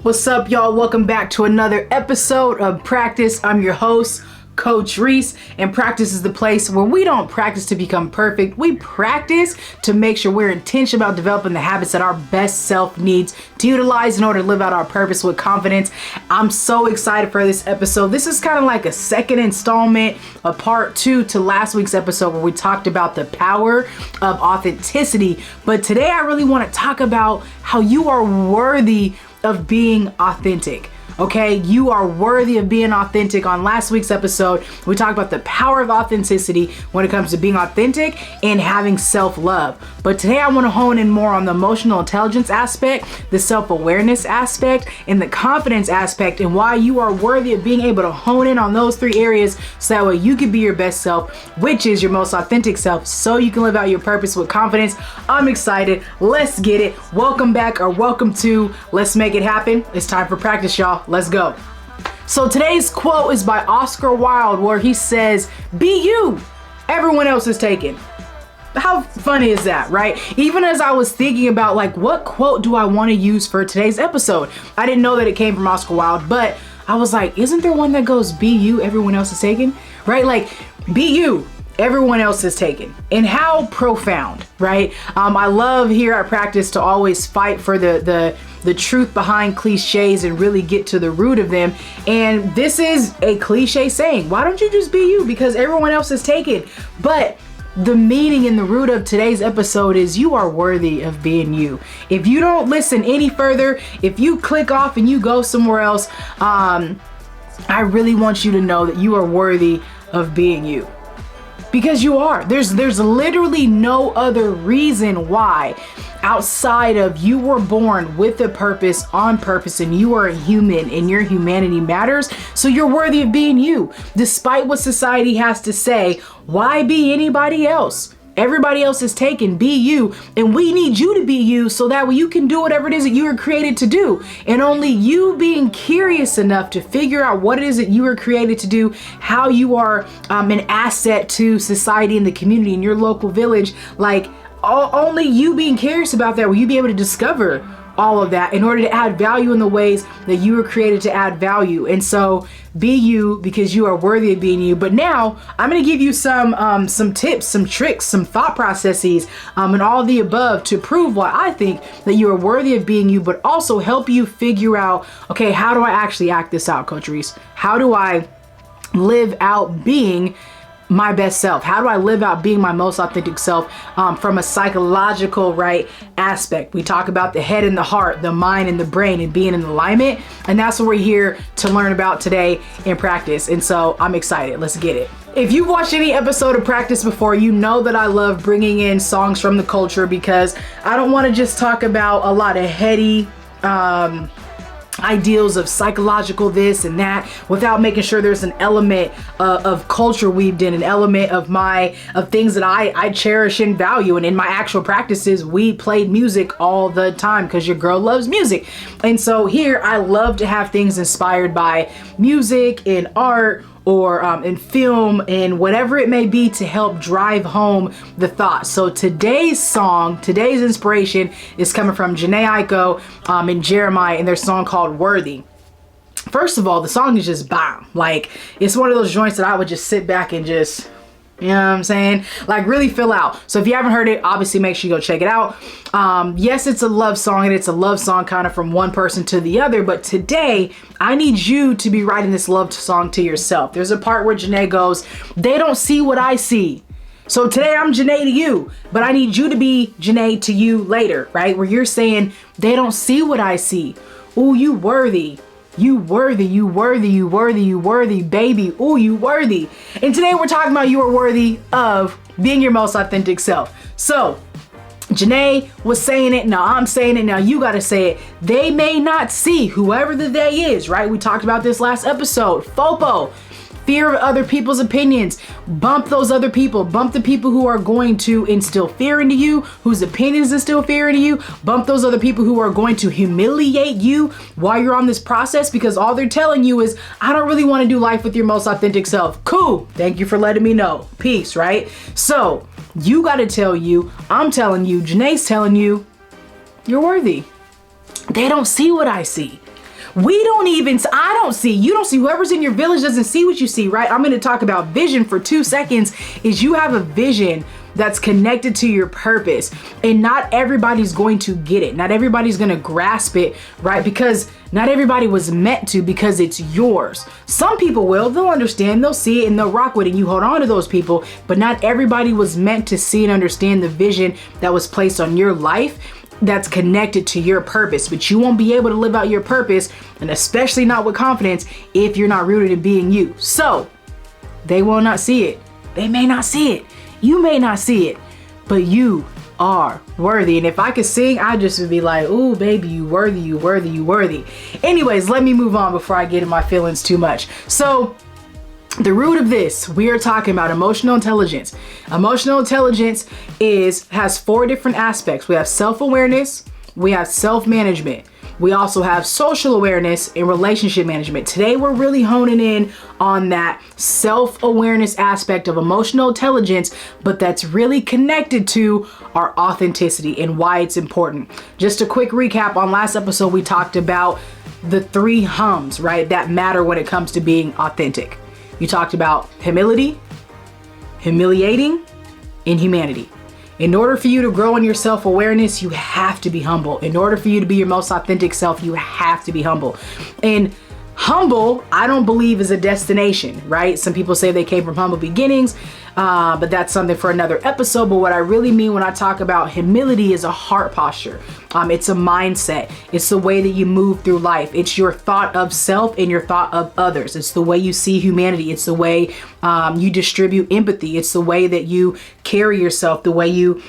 What's up, y'all? Welcome back to another episode of Practice. I'm your host, Coach Rees, and practice is the place where we don't practice to become perfect. We practice to make sure we're intentional about developing the habits that our best self needs to utilize in order to live out our purpose with confidence. I'm so excited for this episode. This is kind of like a second installment, a part 2 to last week's episode where we talked about the power of authenticity. But today I really want to talk about how you are worthy of being authentic. Okay, you are worthy of being authentic. On last week's episode, we talked about the power of authenticity when it comes to being authentic and having self-love. But today I want to hone in more on the emotional intelligence aspect, the self-awareness aspect, and the confidence aspect, and why you are worthy of being able to hone in on those 3 areas so that way you can be your best self, which is your most authentic self, so you can live out your purpose with confidence. I'm excited. Let's get it. Welcome back, or welcome to Let's Make It Happen. It's time for practice, y'all. Let's go. So today's quote is by Oscar Wilde, where he says, "Be you. Everyone else is taken." How funny is that, right? Even as I was thinking about like, what quote do I want to use for today's episode? I didn't know that it came from Oscar Wilde, but I was like, isn't there one that goes, "Be you, everyone else is taken," right? Like, be you, everyone else is taken. And how profound, right? I love here at Practice to always fight for the truth behind cliches and really get to the root of them. And this is a cliche saying, why don't you just be you? Because everyone else is taken. But the meaning and the root of today's episode is you are worthy of being you. If you don't listen any further, if you click off and you go somewhere else, I really want you to know that you are worthy of being you. Because you are. There's literally no other reason why outside of you were born with a purpose, on purpose, and you are a human and your humanity matters. So you're worthy of being you. Despite what society has to say, why be anybody else? Everybody else is taken. Be you. And we need you to be you so that way you can do whatever it is that you were created to do. And only you being curious enough to figure out what it is that you were created to do, how you are an asset to society and the community in your local village, like only you being curious about that will you be able to discover all of that in order to add value in the ways that you were created to add value. And so be you because you are worthy of being you. But now I'm going to give you some tips, some tricks, some thought processes, and all of the above to prove why I think that you are worthy of being you, but also help you figure out, okay, how do I actually act this out, Coach Rees? How do I live out being my best self? How do I live out being my most authentic self from a psychological aspect? We talk about the head and the heart, the mind and the brain, and being in alignment. And that's what we're here to learn about today in Practice. And so I'm excited. Let's get it. If you've watched any episode of Practice before, you know that I love bringing in songs from the culture because I don't want to just talk about a lot of heady ideals of psychological this and that without making sure there's an element of culture weaved in, an element of things that I cherish and value. And in my actual practices, we played music all the time because your girl loves music. And so here I love to have things inspired by music and art or in film and whatever it may be to help drive home the thought. So today's inspiration is coming from Jhené Aiko and Jeremiah and their song called Worthy. First of all, the song is just bomb. Like, it's one of those joints that I would just sit back and just, you know what I'm saying? Like, really fill out. So if you haven't heard it, obviously make sure you go check it out. Yes, it's a love song, and it's a love song kind of from one person to the other. But today, I need you to be writing this love song to yourself. There's a part where Jhené goes, "They don't see what I see." So today I'm Jhené to you, but I need you to be Jhené to you later, right? Where you're saying, "They don't see what I see." Ooh, you worthy. You worthy, you worthy, you worthy, you worthy, baby. Ooh, you worthy. And today we're talking about you are worthy of being your most authentic self. So Jhené was saying it, now I'm saying it, now you gotta say it. They may not see, whoever the they is, right? We talked about this last episode. FOPO. Fear of other people's opinions. Bump those other people. Bump the people who are going to instill fear into you, whose opinions instill fear into you. Bump those other people who are going to humiliate you while you're on this process because all they're telling you is, I don't really want to do life with your most authentic self. Cool. Thank you for letting me know. Peace, right? So you got to tell you, I'm telling you, Jhené's telling you, you're worthy. They don't see what I see. I don't see, you don't see, whoever's in your village doesn't see what you see, right? I'm going to talk about vision for 2 seconds. Is you have a vision that's connected to your purpose, and not everybody's going to get it. Not everybody's going to grasp it, right? Because not everybody was meant to, because it's yours. Some people will, they'll understand, they'll see it, and they'll rock with it, and you hold on to those people, but not everybody was meant to see and understand the vision that was placed on your life that's connected to your purpose. But you won't be able to live out your purpose, and especially not with confidence, if you're not rooted in being you. So they will not see it. They may not see it. You may not see it, but you are worthy. And if I could sing, I just would be like, ooh, baby, you worthy, you worthy, you worthy. Anyways, let me move on before I get in my feelings too much. So the root of this, we are talking about emotional intelligence. Emotional intelligence has 4 different aspects. We have self-awareness, we have self-management, we also have social awareness and relationship management. Today, we're really honing in on that self-awareness aspect of emotional intelligence, but that's really connected to our authenticity and why it's important. Just a quick recap. On last episode, we talked about the 3 hums, right, that matter when it comes to being authentic. You talked about humility, humiliating, and humanity. In order for you to grow in your self-awareness, you have to be humble. In order for you to be your most authentic self, you have to be humble. And humble, I don't believe, is a destination, right? Some people say they came from humble beginnings, but that's something for another episode. But what I really mean when I talk about humility is a heart posture. It's a mindset. It's the way that you move through life. It's your thought of self and your thought of others. It's the way you see humanity. It's the way you distribute empathy. It's the way that you carry yourself, the way you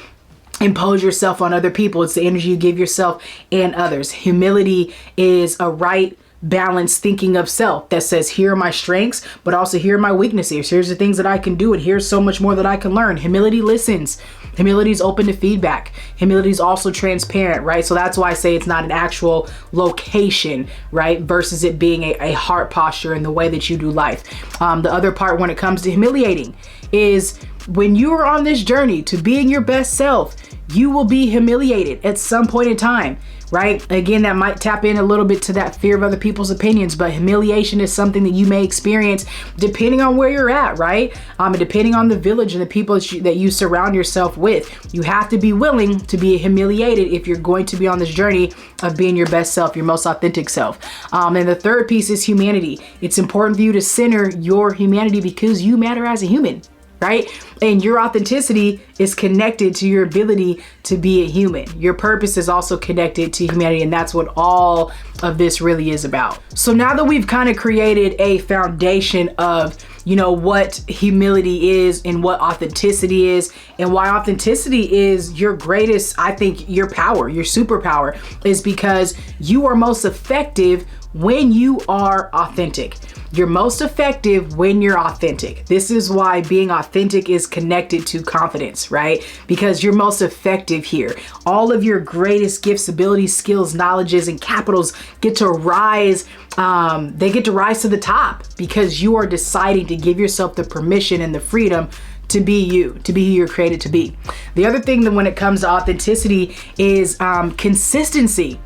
impose yourself on other people. It's the energy you give yourself and others. Humility is a right balanced thinking of self that says, here are my strengths, but also here are my weaknesses. Here's the things that I can do, and here's so much more that I can learn. Humility listens. Humility is open to feedback. Humility is also transparent, right? So that's why I say it's not an actual location, right? Versus it being a heart posture in the way that you do life. The other part when it comes to humiliating is when you are on this journey to being your best self, you will be humiliated at some point in time, right? Again, that might tap in a little bit to that fear of other people's opinions, but humiliation is something that you may experience depending on where you're at, right? And depending on the village and the people that you surround yourself with. You have to be willing to be humiliated if you're going to be on this journey of being your best self, your most authentic self. And the third piece is humanity. It's important for you to center your humanity because you matter as a human, right? And your authenticity is connected to your ability to be a human. Your purpose is also connected to humanity, and that's what all of this really is about. So now that we've kind of created a foundation of, what humility is and what authenticity is, and why authenticity is your greatest, I think, your power, your superpower, is because you are most effective when you are authentic. You're most effective when you're authentic. This is why being authentic is connected to confidence, right? Because you're most effective here. All of your greatest gifts, abilities, skills, knowledges, and capitals get to rise. They get to rise to the top because you are deciding to give yourself the permission and the freedom to be you, to be who you're created to be. The other thing that when it comes to authenticity is consistency.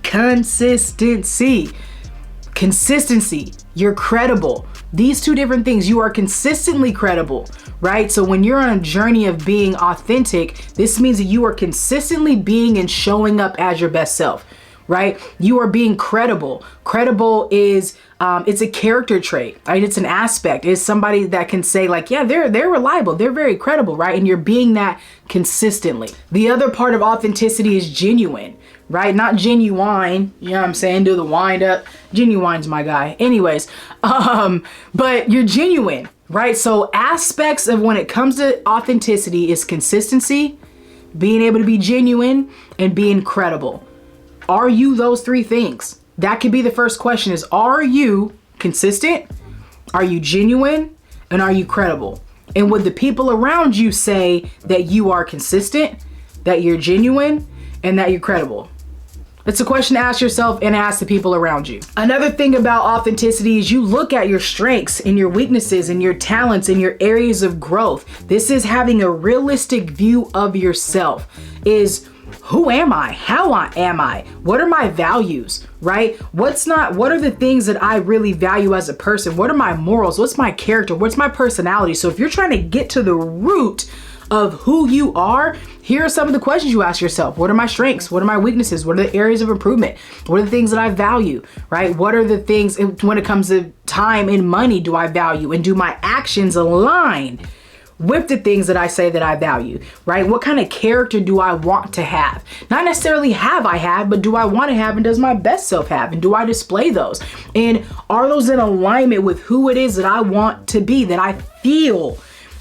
Consistency. You're credible. These 2 different things. You are consistently credible, right? So when you're on a journey of being authentic, this means that you are consistently being and showing up as your best self, right? You are being credible. Credible is it's a character trait, right? It's an aspect. It's somebody that can say like, yeah, they're reliable. They're very credible, right? And you're being that consistently. The other part of authenticity is genuine, right? Not genuine, you know what I'm saying? Do the wind up. Genuine's my guy. Anyways, but you're genuine, right? So aspects of when it comes to authenticity is consistency, being able to be genuine, and being credible. Are you those 3 things? That could be the first question is, are you consistent? Are you genuine? And are you credible? And would the people around you say that you are consistent, that you're genuine, and that you're credible? It's a question to ask yourself and ask the people around you. Another thing about authenticity is you look at your strengths and your weaknesses and your talents and your areas of growth. This is having a realistic view of yourself, is who am I? How am I? What are my values, right? What are the things that I really value as a person? What are my morals? What's my character? What's my personality? So if you're trying to get to the root of who you are, here are some of the questions you ask yourself. What are my strengths? What are my weaknesses? What are the areas of improvement? What are the things that I value, right? What are the things when it comes to time and money do I value? And do my actions align with the things that I say that I value, right? What kind of character do I want to have? Not necessarily but do I want to have, and does my best self have? And do I display those? And are those in alignment with who it is that I want to be, that I feel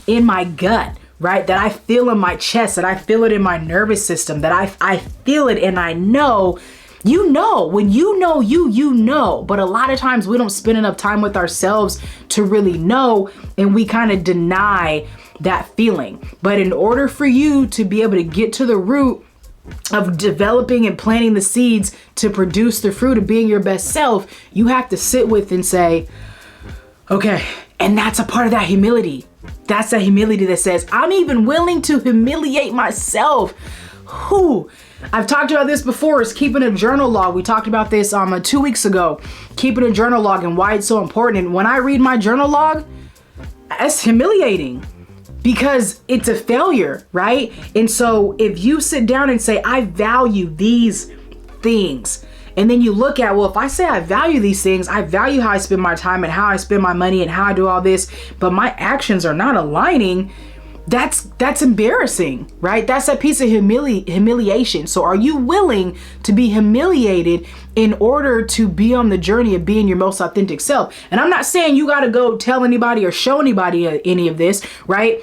in my gut, right? That I feel in my chest, that I feel it in my nervous system, that I feel it and I know. When you know, but a lot of times we don't spend enough time with ourselves to really know, and we kind of deny that feeling. But in order for you to be able to get to the root of developing and planting the seeds to produce the fruit of being your best self, you have to sit with and say, okay, and that's a part of that humility. That's that humility that says, I'm even willing to humiliate myself. I've talked about this before, is keeping a journal log. We talked about this 2 weeks ago, keeping a journal log and why it's so important. And when I read my journal log, it's humiliating because it's a failure, right? And so if you sit down and say, I value these things, and then you look at, well, if I say I value these things, I value how I spend my time and how I spend my money and how I do all this, but my actions are not aligning, that's embarrassing, right? That's a piece of humiliation. So are you willing to be humiliated in order to be on the journey of being your most authentic self? And I'm not saying you got to go tell anybody or show anybody any of this, right?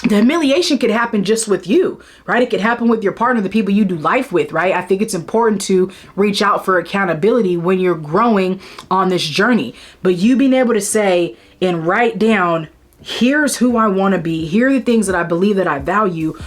The humiliation could happen just with you, right? It could happen with your partner, the people you do life with, right? I think it's important to reach out for accountability when you're growing on this journey. But you being able to say and write down, here's who I want to be. Here are the things that I believe that I value.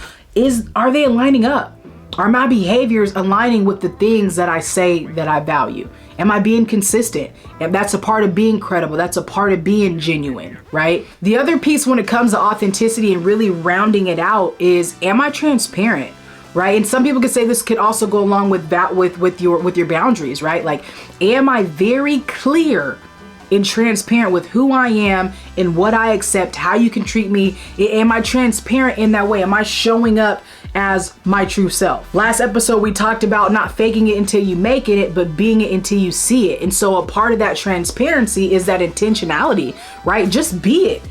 Are they aligning up? Are my behaviors aligning with the things that I say that I value? Am I being consistent? And that's a part of being credible. That's a part of being genuine, right? The other piece when it comes to authenticity and really rounding it out is, am I transparent? Right? And some people could say this could also go along with that, with your boundaries, right? Like, am I very clear and transparent with who I am and what I accept, how you can treat me? Am I transparent in that way? Am I showing up as my true self? Last episode, we talked about not faking it until you make it, but being it until you see it. And so a part of that transparency is that intentionality, right? Just be it.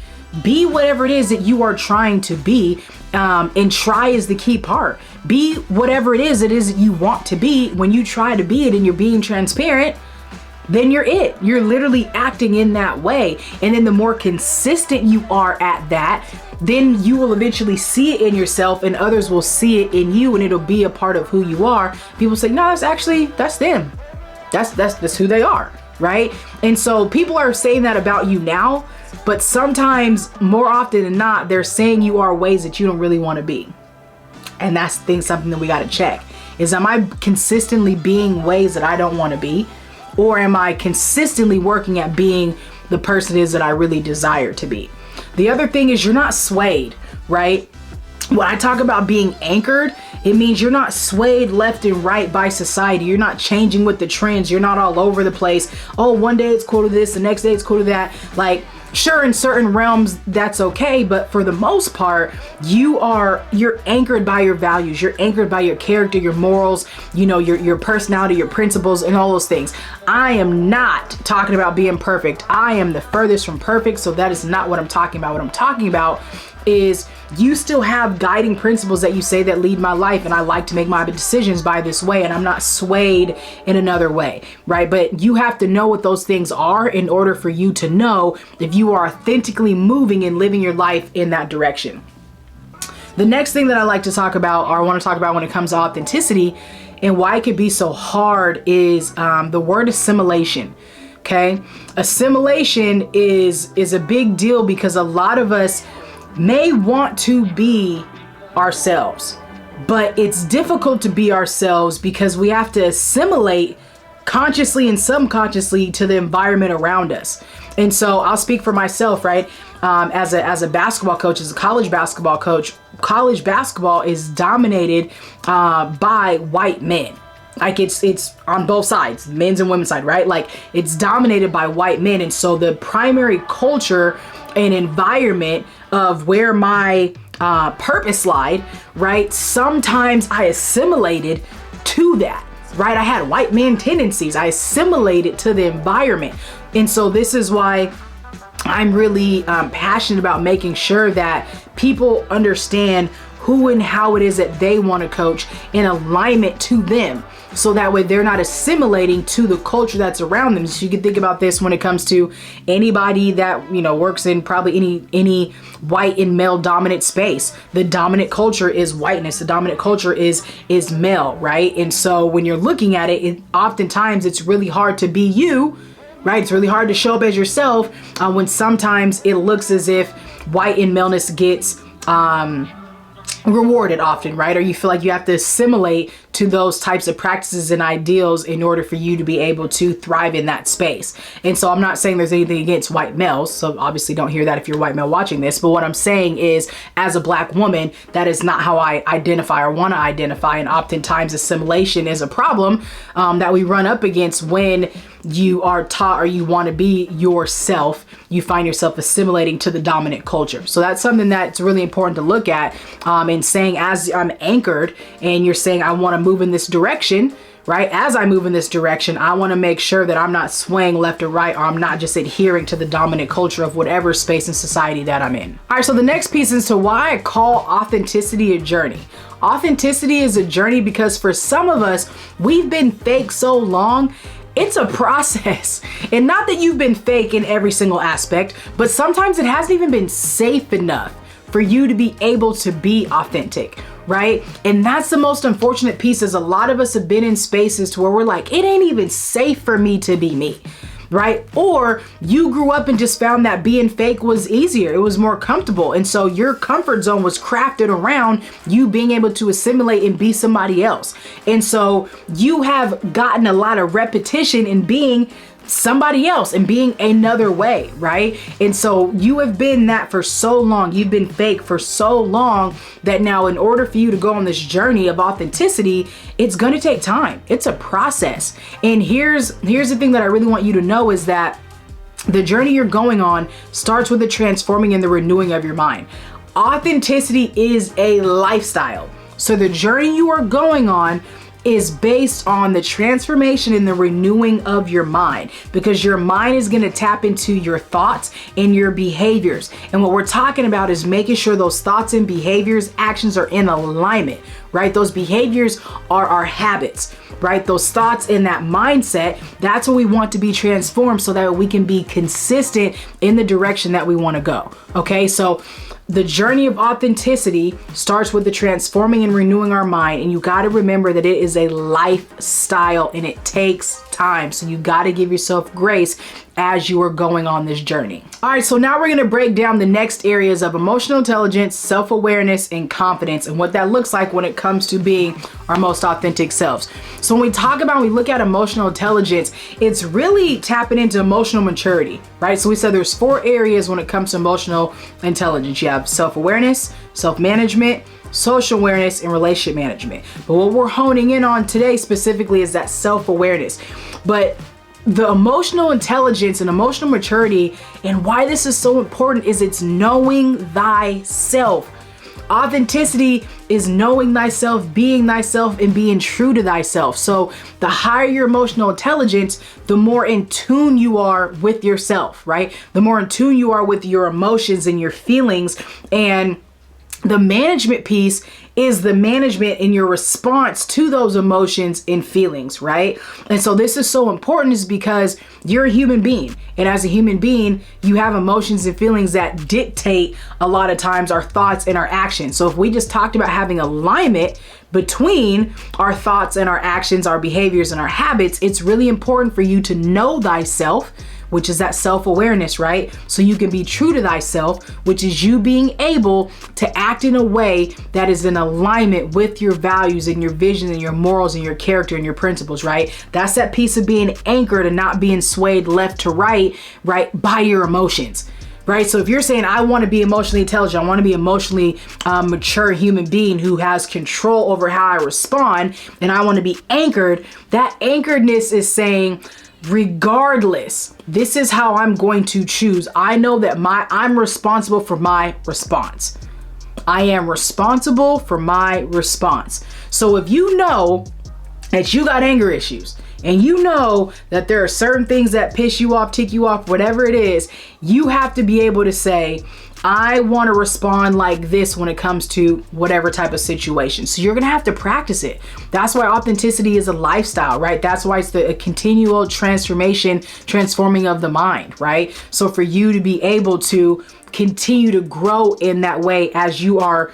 Be whatever it is that you are trying to be. And try is the key part. Be whatever it is that you want to be. When you try to be it and you're being transparent, then you're it. You're literally acting in that way. And then the more consistent you are at that, then you will eventually see it in yourself and others will see it in you, and it'll be a part of who you are. People say, no, that's them. That's who they are, right? And so people are saying that about you now, but sometimes, more often than not, they're saying you are ways that you don't really want to be. And that's something that we got to check is, am I consistently being ways that I don't want to be? Or am I consistently working at being the person it is that I really desire to be? The other thing is, you're not swayed, right? When I talk about being anchored, it means you're not swayed left and right by society. You're not changing with the trends. You're not all over the place. Oh, one day it's cool to this, the next day it's cool to that. Like, sure, in certain realms that's okay, but for the most part, you're anchored by your values. You're anchored by your character, your morals, your personality, your principles, and all those things. I am not talking about being perfect. I am the furthest from perfect, so that is not what I'm talking about. What I'm talking about is, you still have guiding principles that you say that lead my life, and I like to make my decisions by this way, and I'm not swayed in another way, right? But you have to know what those things are in order for you to know if you are authentically moving and living your life in that direction. The next thing that I like to talk about, or I want to talk about when it comes to authenticity and why it could be so hard, is the word assimilation. Okay, assimilation is a big deal because a lot of us may want to be ourselves, but it's difficult to be ourselves because we have to assimilate consciously and subconsciously to the environment around us. And so I'll speak for myself, right? As a basketball coach, as a college basketball coach, college basketball is dominated by white men. Like it's on both sides, men's and women's side, right? Like it's dominated by white men. And so the primary culture and environment of where my purpose lied, right? Sometimes I assimilated to that, right? I had white man tendencies. I assimilated to the environment. And so this is why I'm really passionate about making sure that people understand who and how it is that they want to coach in alignment to them. So that way they're not assimilating to the culture that's around them. So you can think about this when it comes to anybody that, you know, works in probably any white and male dominant space. The dominant culture is whiteness. The dominant culture is male, right? And so when you're looking at it, oftentimes it's really hard to be you, right? It's really hard to show up as yourself when sometimes it looks as if white and maleness gets rewarded often, right? Or you feel like you have to assimilate to those types of practices and ideals in order for you to be able to thrive in that space. And so I'm not saying there's anything against white males. So obviously don't hear that if you're a white male watching this. But what I'm saying is, as a black woman, that is not how I identify or want to identify. And oftentimes assimilation is a problem that we run up against when you are taught or you want to be yourself. You find yourself assimilating to the dominant culture. So that's something that's really important to look at and saying, as I'm anchored and you're saying, I want to move in this direction, right? As I move in this direction, I want to make sure that I'm not swaying left or right, or I'm not just adhering to the dominant culture of whatever space and society that I'm in. All right, so the next piece is to why I call authenticity a journey. Authenticity is a journey because for some of us, we've been fake so long. It's a process. And not that you've been fake in every single aspect, but sometimes it hasn't even been safe enough for you to be able to be authentic, right? And that's the most unfortunate piece, is a lot of us have been in spaces to where we're like, it ain't even safe for me to be me, right? Or you grew up and just found that being fake was easier. It was more comfortable. And so your comfort zone was crafted around you being able to assimilate and be somebody else. And so you have gotten a lot of repetition in being somebody else and being another way, right? And so you have been that for so long. You've been fake for so long that now in order for you to go on this journey of authenticity, it's going to take time. It's a process. And here's the thing that I really want you to know is that the journey you're going on starts with the transforming and the renewing of your mind. Authenticity is a lifestyle. So the journey you are going on is based on the transformation and the renewing of your mind, because your mind is going to tap into your thoughts and your behaviors. And what we're talking about is making sure those thoughts and behaviors, actions are in alignment, right? Those behaviors are our habits, right? Those thoughts and that mindset, that's what we want to be transformed so that we can be consistent in the direction that we want to go. Okay, so the journey of authenticity starts with the transforming and renewing our mind. And you got to remember that it is a lifestyle and it takes time. So you got to give yourself grace as you are going on this journey. All right, so now we're going to break down the next areas of emotional intelligence, self-awareness, and confidence, and what that looks like when it comes to being our most authentic selves. So when we talk about, when we look at emotional intelligence, it's really tapping into emotional maturity, right? So we said there's 4 areas when it comes to emotional intelligence. You have self-awareness, self-management, social awareness, and relationship management. But what we're honing in on today specifically is that self-awareness. But the emotional intelligence and emotional maturity, and why this is so important, is it's knowing thyself. Authenticity is knowing thyself, and being true to thyself. So the higher your emotional intelligence, the more in tune you are with yourself, right? The more in tune you are with your emotions and your feelings. And the management piece is the management in your response to those emotions and feelings, right? And so this is so important, is because you're a human being. And as a human being, you have emotions and feelings that dictate a lot of times our thoughts and our actions. So if we just talked about having alignment between our thoughts and our actions, our behaviors and our habits, it's really important for you to know thyself, which is that self-awareness, right? So you can be true to thyself, which is you being able to act in a way that is in alignment with your values and your vision and your morals and your character and your principles, right? That's that piece of being anchored and not being swayed left to right, right, by your emotions. right? So if you're saying, I want to be emotionally intelligent, I want to be emotionally mature human being who has control over how I respond, and I want to be anchored, that anchoredness is saying, regardless, this is how I'm going to choose. I know that I'm responsible for my response. I am responsible for my response. So if you know that you got anger issues, and you know that there are certain things that piss you off, tick you off, whatever it is, you have to be able to say, I want to respond like this when it comes to whatever type of situation. So you're going to have to practice it. That's why authenticity is a lifestyle, right? That's why it's a continual transforming of the mind, right? So for you to be able to continue to grow in that way as you are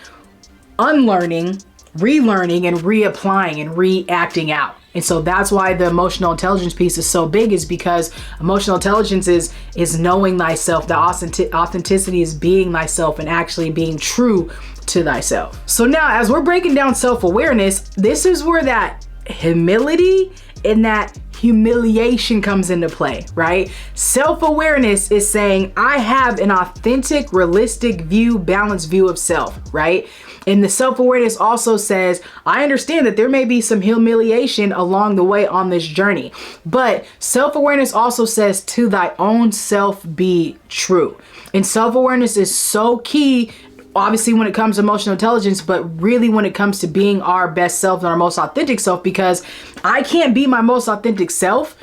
unlearning, relearning, and reapplying and reacting out. And so that's why the emotional intelligence piece is so big, is because emotional intelligence is knowing thyself. The authenticity is being thyself and actually being true to thyself. So now as we're breaking down self-awareness, this is where that humility and that humiliation comes into play, right? Self-awareness is saying, I have an authentic, realistic view, balanced view of self, right? And the self-awareness also says, I understand that there may be some humiliation along the way on this journey, but self-awareness also says, to thy own self be true. And self-awareness is so key, obviously when it comes to emotional intelligence, but really when it comes to being our best self and our most authentic self, because I can't be my most authentic self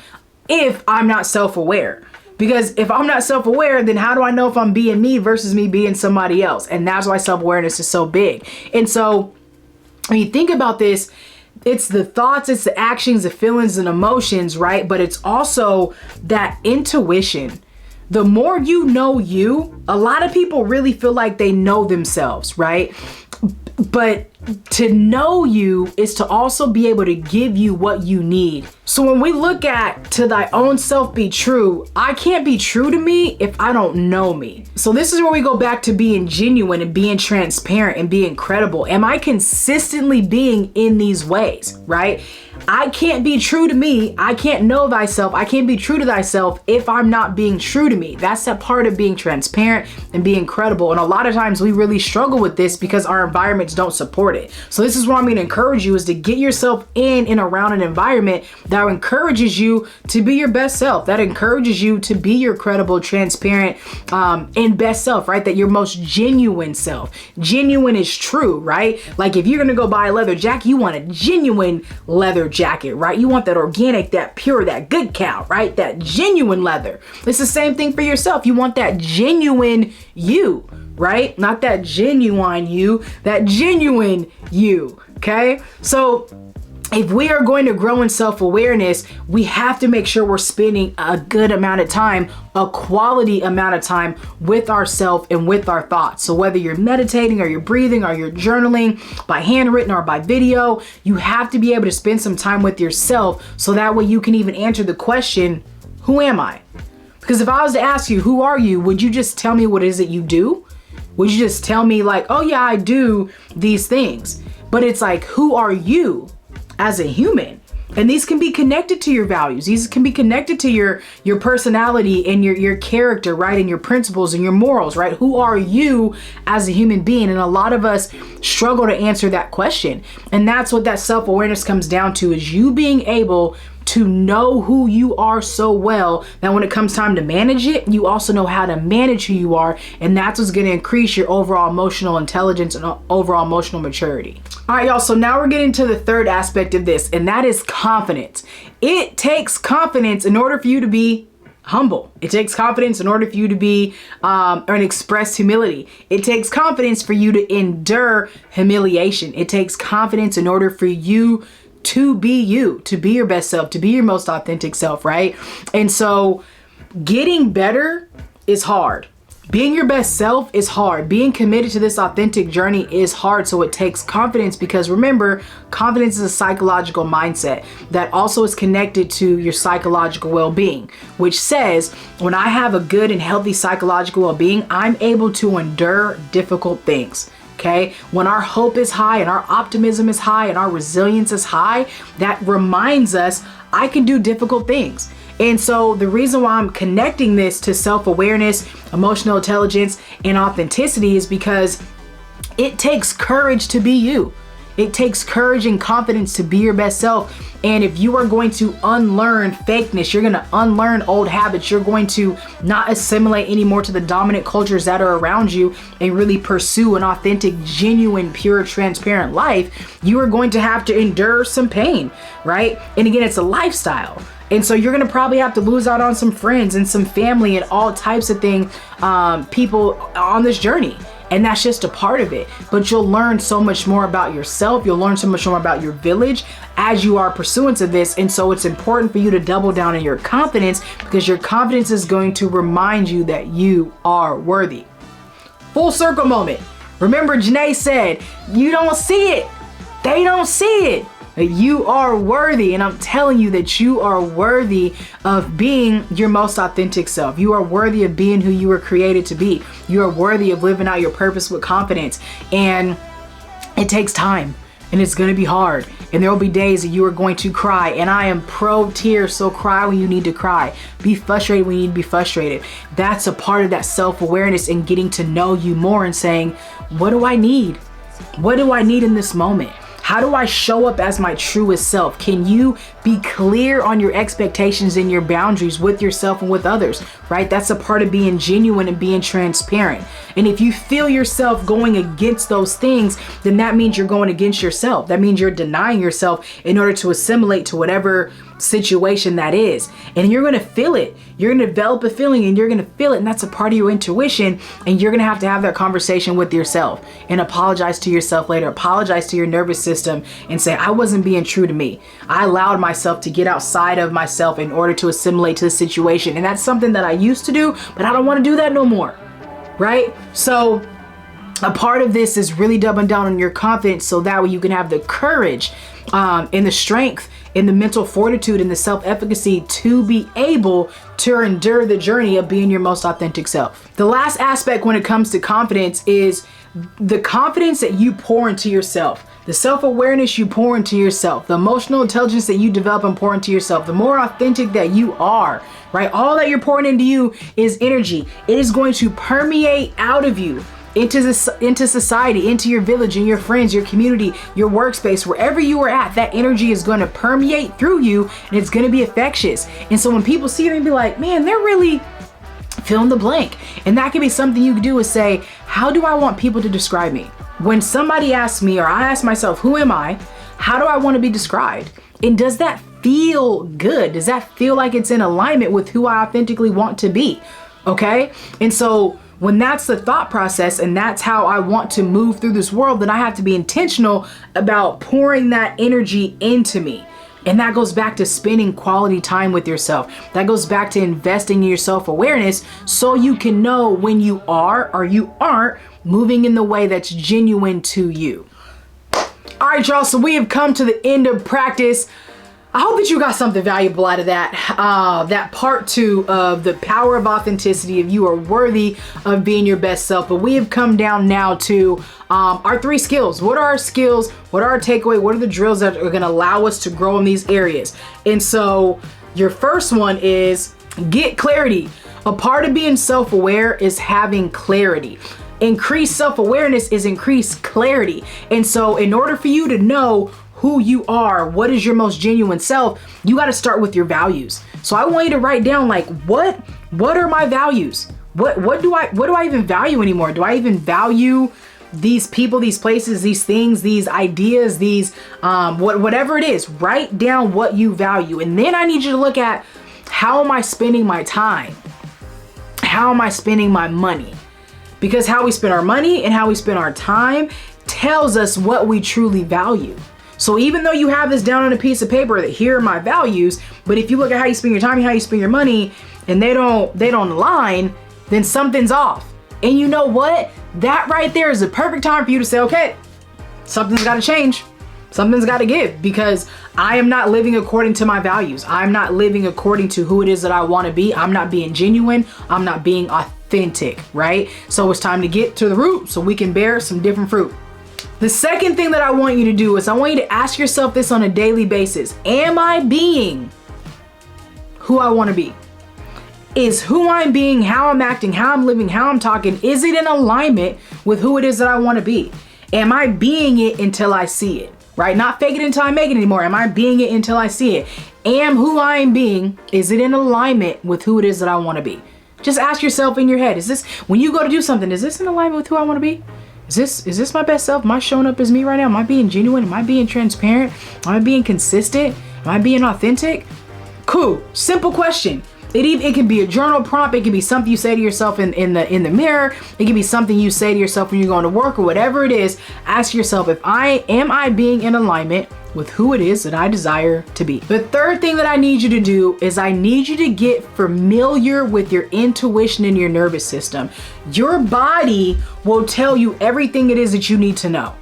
if I'm not self-aware. Because if I'm not self-aware, then how do I know if I'm being me versus me being somebody else? And that's why self-awareness is so big. And so when you think about this, it's the thoughts, it's the actions, the feelings and emotions, right? But it's also that intuition. The more you know you, a lot of people really feel like they know themselves, right? But to know you is to also be able to give you what you need. So when we look at to thy own self be true, I can't be true to me if I don't know me. So this is where we go back to being genuine and being transparent and being credible. Am I consistently being in these ways, right? I can't be true to me. I can't know thyself. I can't be true to thyself if I'm not being true to me. That's that part of being transparent and being credible. And a lot of times we really struggle with this because our environments don't support it. So this is what I'm going to encourage you, is to get yourself in and around an environment that encourages you to be your best self, that encourages you to be your credible, transparent, and best self, right? That your most genuine self. Genuine is true, right? Like if you're going to go buy a leather jacket, you want a genuine leather jacket, right? You want that organic, that pure, that good cow, right? That genuine leather. It's the same thing for yourself. You want that genuine you, right? Not that genuine you, that genuine you, okay? So if we are going to grow in self-awareness, we have to make sure we're spending a good amount of time, a quality amount of time with ourselves and with our thoughts. So whether you're meditating or you're breathing or you're journaling by handwritten or by video, you have to be able to spend some time with yourself so that way you can even answer the question, who am I? Because if I was to ask you, who are you? Would you just tell me what it is that you do? Would you just tell me like, oh yeah, I do these things? But it's like, who are you as a human? And these can be connected to your values. These can be connected to your personality and your character, right? And your principles and your morals, right? Who are you as a human being? And a lot of us struggle to answer that question. And that's what that self-awareness comes down to, is you being able to know who you are so well that when it comes time to manage it, you also know how to manage who you are. And that's what's going to increase your overall emotional intelligence and overall emotional maturity. All right, y'all. So now we're getting to the third aspect of this, and that is confidence. It takes confidence in order for you to be humble. It takes confidence in order for you to be and express humility. It takes confidence for you to endure humiliation. It takes confidence in order for you, to be your best self, to be your most authentic self, right? And so getting better is hard. Being your best self is hard. Being committed to this authentic journey is hard. So it takes confidence, because remember, confidence is a psychological mindset that also is connected to your psychological well-being, which says when I have a good and healthy psychological well-being, I'm able to endure difficult things. Okay, when our hope is high and our optimism is high and our resilience is high, that reminds us I can do difficult things. And so the reason why I'm connecting this to self-awareness, emotional intelligence, and authenticity is because it takes courage to be you. It takes courage and confidence to be your best self. And if you are going to unlearn fakeness, you're going to unlearn old habits, you're going to not assimilate anymore to the dominant cultures that are around you and really pursue an authentic, genuine, pure, transparent life, you are going to have to endure some pain, right? And again, it's a lifestyle. And so you're going to probably have to lose out on some friends and some family and all types of things, people on this journey. And that's just a part of it. But you'll learn so much more about yourself. You'll learn so much more about your village as you are pursuant to this. And so it's important for you to double down on your confidence, because your confidence is going to remind you that you are worthy. Full circle moment. Remember, Janae said, you don't see it. They don't see it. You are worthy, and I'm telling you that you are worthy of being your most authentic self. You are worthy of being who you were created to be. You are worthy of living out your purpose with confidence, and it takes time, and it's going to be hard, and there will be days that you are going to cry, and I am pro tears, so cry when you need to cry. Be frustrated when you need to be frustrated. That's a part of that self-awareness and getting to know you more and saying, what do I need? What do I need in this moment? How do I show up as my truest self? Can you be clear on your expectations and your boundaries with yourself and with others, right? That's a part of being genuine and being transparent. And if you feel yourself going against those things, then that means you're going against yourself. That means you're denying yourself in order to assimilate to whatever situation that is. And you're going to feel it. You're going to develop a feeling and you're going to feel it. And that's a part of your intuition. And you're going to have that conversation with yourself and apologize to yourself later. Apologize to your nervous system and say, I wasn't being true to me. I allowed myself to get outside of myself in order to assimilate to the situation. And that's something that I used to do, but I don't want to do that no more. Right? So a part of this is really doubling down on your confidence, so that way you can have the courage and the strength and the mental fortitude and the self-efficacy to be able to endure the journey of being your most authentic self. The last aspect when it comes to confidence is the confidence that you pour into yourself, the self-awareness you pour into yourself, the emotional intelligence that you develop and pour into yourself, the more authentic that you are, right? All that you're pouring into you is energy. It is going to permeate out of you into society, into your village, and your friends, your community, your workspace, wherever you are at. That energy is going to permeate through you, and it's going to be infectious. And so when people see you, they be like, man, they're really fill in the blank. And that can be something you can do, is say, how do I want people to describe me? When somebody asks me, or I ask myself, who am I? How do I want to be described? And does that feel good? Does that feel like it's in alignment with who I authentically want to be? Okay? And so when that's the thought process and that's how I want to move through this world, then I have to be intentional about pouring that energy into me. And that goes back to spending quality time with yourself. That goes back to investing in your self-awareness, so you can know when you are or you aren't moving in the way that's genuine to you. All right, y'all, so we have come to the end of practice. I hope that you got something valuable out of that part 2 of the power of authenticity, if you are worthy of being your best self. But we have come down now to our 3 skills. What are our skills? What are our takeaway? What are the drills that are going to allow us to grow in these areas? And so your first one is get clarity. A part of being self-aware is having clarity. Increased self-awareness is increased clarity. And so in order for you to know who you are, what is your most genuine self, you got to start with your values. So I want you to write down, like, what are my values? What do I even value anymore? Do I even value these people, these places, these things, these ideas, these whatever it is? Write down what you value. And then I need you to look at, how am I spending my time? How am I spending my money? Because how we spend our money and how we spend our time tells us what we truly value. So even though you have this down on a piece of paper that here are my values, but if you look at how you spend your time and how you spend your money, and they don't align, then something's off. And you know what? That right there is the perfect time for you to say, okay, something's got to change. Something's got to give, because I am not living according to my values. I'm not living according to who it is that I want to be. I'm not being genuine. I'm not being authentic, right? So it's time to get to the root so we can bear some different fruit. The second thing that I want you to do is I want you to ask yourself this on a daily basis. Am I being who I want to be? Is who I'm being, how I'm acting, how I'm living, how I'm talking, is it in alignment with who it is that I want to be? Am I being it until I see it? Right? Not fake it until I make it anymore. Am I being it until I see it? Am who I am being, is it in alignment with who it is that I want to be? Just ask yourself in your head, is this, when you go to do something, is this in alignment with who I want to be? Is this my best self? Am I showing up as me right now? Am I being genuine? Am I being transparent? Am I being consistent? Am I being authentic? Cool. Simple question. It can be a journal prompt. It can be something you say to yourself in the mirror. It can be something you say to yourself when you're going to work or whatever it is. Ask yourself, am I being in alignment with who it is that I desire to be? The third thing that I need you to do is I need you to get familiar with your intuition and your nervous system. Your body will tell you everything it is that you need to know.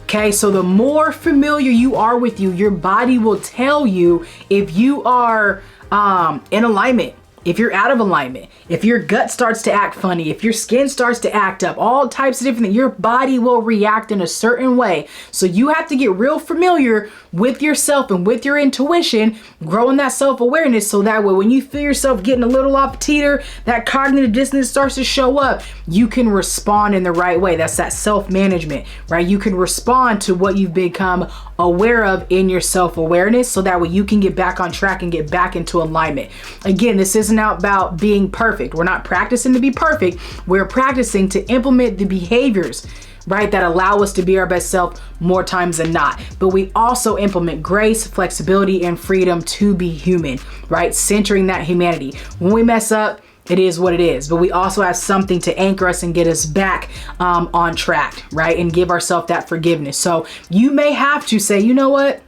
Okay, so the more familiar you are with you, your body will tell you if you are in alignment, if you're out of alignment, if your gut starts to act funny, if your skin starts to act up, all types of different things, your body will react in a certain way. So you have to get real familiar with yourself and with your intuition, growing that self-awareness, so that way when you feel yourself getting a little off teeter, that cognitive dissonance starts to show up, you can respond in the right way. That's that self-management, right? You can respond to what you've become aware of in your self-awareness, so that way you can get back on track and get back into alignment. Again, this isn't about being perfect. We're not practicing to be perfect. We're practicing to implement the behaviors, right, that allow us to be our best self more times than not. But we also implement grace, flexibility, and freedom to be human, right? Centering that humanity. When we mess up, it is what it is, but we also have something to anchor us and get us back on track, right? And give ourselves that forgiveness. So you may have to say, you know what,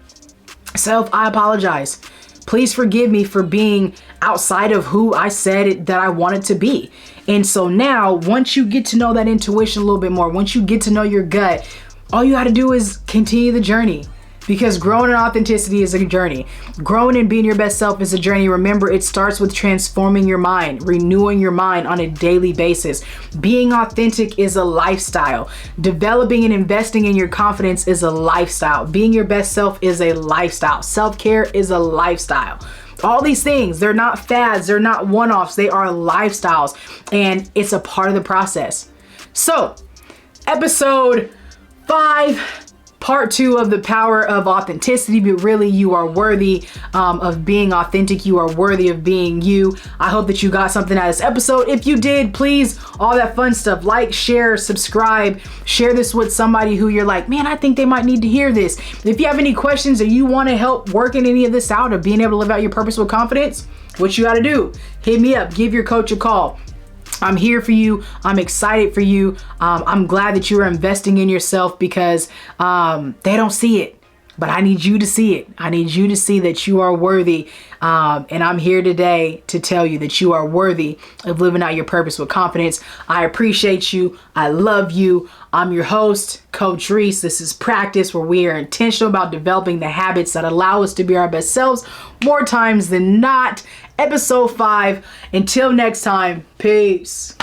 self, I apologize. Please forgive me for being outside of who I said that I wanted to be. And so now, once you get to know that intuition a little bit more, once you get to know your gut, all you got to do is continue the journey. Because growing in authenticity is a journey. Growing and being your best self is a journey. Remember, it starts with transforming your mind, renewing your mind on a daily basis. Being authentic is a lifestyle. Developing and investing in your confidence is a lifestyle. Being your best self is a lifestyle. Self-care is a lifestyle. All these things, they're not fads, they're not one-offs, they are lifestyles, and it's a part of the process. So, episode 5, part 2 of the power of authenticity, but really you are worthy of being authentic. You are worthy of being you. I hope that you got something out of this episode. If you did, please, all that fun stuff, like, share, subscribe, share this with somebody who you're like, man, I think they might need to hear this. If you have any questions or you want to help working any of this out or being able to live out your purpose with confidence, what you got to do, hit me up, give your coach a call. I'm here for you. I'm excited for you. I'm glad that you are investing in yourself, because they don't see it, but I need you to see it. I need you to see that you are worthy. And I'm here today to tell you that you are worthy of living out your purpose with confidence. I appreciate you. I love you. I'm your host, Coach Rees. This is Practice, where we are intentional about developing the habits that allow us to be our best selves more times than not. Episode 5. Until next time, peace.